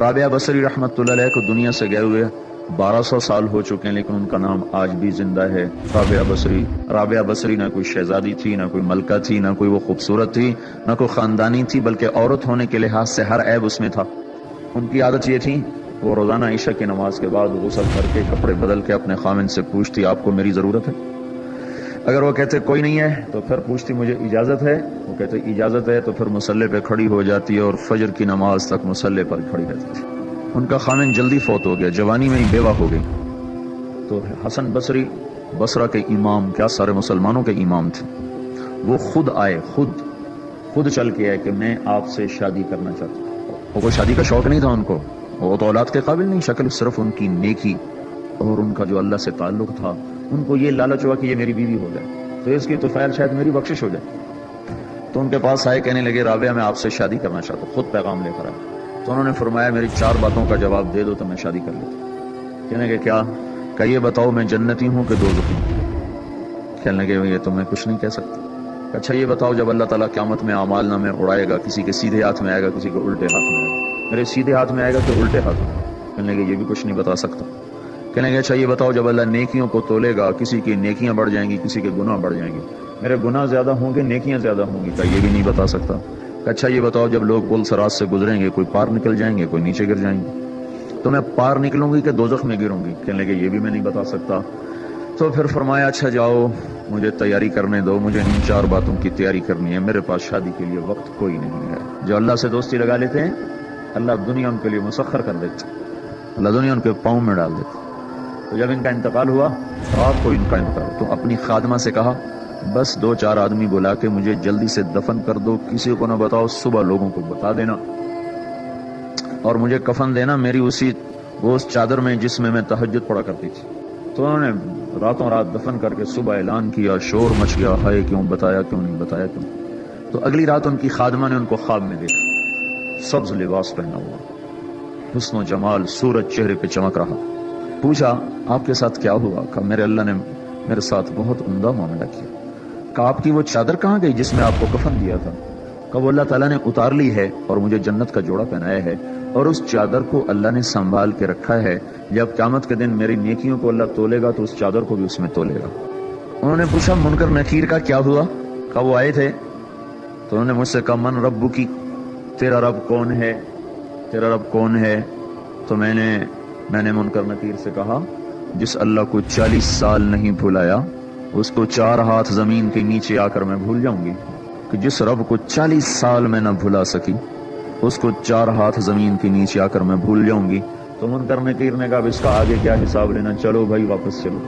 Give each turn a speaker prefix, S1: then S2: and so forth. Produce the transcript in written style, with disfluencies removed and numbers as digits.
S1: رابعہ بصری رحمۃ اللہ علیہ کو دنیا سے گئے ہوئے 1200 سال ہو چکے ہیں، لیکن ان کا نام آج بھی زندہ ہے، رابعہ بصری نہ کوئی شہزادی تھی، نہ کوئی ملکہ تھی، نہ کوئی وہ خوبصورت تھی، نہ کوئی خاندانی تھی، بلکہ عورت ہونے کے لحاظ سے ہر عیب اس میں تھا۔ ان کی عادت یہ تھی، وہ روزانہ عشاء کی نماز کے بعد غسل کر کے کپڑے بدل کے اپنے خامن سے پوچھتی آپ کو میری ضرورت ہے؟ اگر وہ کہتے کوئی نہیں ہے تو پھر پوچھتی مجھے اجازت ہے؟ وہ کہتے اجازت ہے، تو پھر مصلے پہ کھڑی ہو جاتی اور فجر کی نماز تک مصلے پر کھڑی رہتی تھی۔ ان کا خامن جلدی فوت ہو گیا، جوانی میں ہی بیوہ ہو گئی۔ تو حسن بصری بصرہ کے امام، کیا سارے مسلمانوں کے امام تھے، وہ خود آئے، خود چل کے آئے کہ میں آپ سے شادی کرنا چاہتا ہوں۔ وہ کوئی شادی کا شوق نہیں تھا ان کو، وہ تو اولاد کے قابل نہیں، شکل صرف ان کی نیکی اور ان کا جو اللہ سے تعلق تھا، ان کو یہ لالچ ہوا کہ یہ میری بیوی ہو جائے تو اس کی تو خیر شاید میری بخشش ہو جائے۔ تو ان کے پاس آئے، کہنے لگے رابعہ میں آپ سے شادی کرنا چاہتا ہوں، خود پیغام لے کر آئے۔ تو انہوں نے فرمایا میری 4 باتوں کا جواب دے دو تو میں شادی کر لیتا۔ کہنے لگے کیا؟ کہ یہ بتاؤ میں جنتی ہوں کہ دوزخی ہوں؟ کہنے لگے یہ تو میں کچھ نہیں کہہ سکتا۔ اچھا یہ بتاؤ جب اللہ تعالیٰ قیامت میں اعمال نامے اڑائے گا، کسی کے سیدھے ہاتھ میں آئے گا، کسی کے الٹے ہاتھ میں آئے گا، میرے سیدھے ہاتھ میں آئے گا کہ الٹے ہاتھ میں؟ کہنے لگے یہ بھی کچھ نہیں بتا سکتا۔ کہنے لگے اچھا یہ بتاؤ جب اللہ نیکیوں کو تولے گا، کسی کی نیکیاں بڑھ جائیں گی، کسی کے گناہ بڑھ جائیں گے، میرے گناہ زیادہ ہوں گے نیکیاں زیادہ ہوں گی؟ کہ یہ بھی نہیں بتا سکتا۔ اچھا یہ بتاؤ جب لوگ پل صراط سے گزریں گے، کوئی پار نکل جائیں گے، کوئی نیچے گر جائیں گے، تو میں پار نکلوں گی کہ دوزخ میں گروں گی؟ کہنے لگے یہ بھی میں نہیں بتا سکتا۔ تو پھر فرمایا اچھا جاؤ مجھے تیاری کرنے دو، مجھے ان 4 باتوں کی تیاری کرنی ہے، میرے پاس شادی کے لیے وقت کوئی نہیں ہے۔ جو اللہ سے دوستی لگا لیتے ہیں اللہ دنیا ان کے لیے مسخر کر دیتا، اللہ دنیا ان کے پاؤں میں ڈال دیتا۔ تو جب ان کا انتقال ہوا، رات کو ان کا انتقال، تو اپنی خادمہ سے کہا بس 2-4 آدمی بلا کے مجھے جلدی سے دفن کر دو، کسی کو نہ بتاؤ، صبح لوگوں کو بتا دینا، اور مجھے کفن دینا میری اس چادر میں جس میں تہجد پڑھا کرتی تھی۔ تو انہوں نے راتوں رات دفن کر کے صبح اعلان کیا، شور مچ گیا، ہائے کیوں بتایا، کیوں نہیں بتایا، کیوں؟ تو اگلی رات ان کی خادمہ نے ان کو خواب میں دیکھا، سبز لباس پہنا ہوا، حسن و جمال، سورج چہرے پہ چمک رہا۔ پوچھا آپ کے ساتھ کیا ہوا؟ کہا میرے اللہ نے میرے ساتھ بہت عمدہ معاملہ کیا۔ کہا آپ کی وہ چادر کہاں گئی جس میں آپ کو کفن دیا تھا؟ کہا وہ اللہ تعالیٰ نے اتار لی ہے اور مجھے جنت کا جوڑا پہنایا ہے، اور اس چادر کو اللہ نے سنبھال کے رکھا ہے، جب قیامت کے دن میری نیکیوں کو اللہ تولے گا تو اس چادر کو بھی اس میں تولے گا۔ انہوں نے پوچھا منکر نکیر کا کیا ہوا؟ کہا وہ آئے تھے تو انہوں نے مجھ سے کہا من رب کی، تیرا رب کون ہے، تیرا رب کون ہے؟ تو میں نے منکر نکیر سے کہا جس اللہ کو 40 سال نہیں بھلایا اس کو 4 ہاتھ زمین کے نیچے آ کر میں بھول جاؤں گی؟ کہ جس رب کو 40 سال میں نہ بھلا سکی اس کو 4 ہاتھ زمین کے نیچے آ کر میں بھول جاؤں گی؟ تو منکر نکیر نے کہا اب اس کا آگے کیا حساب لینا، چلو بھائی واپس چلو۔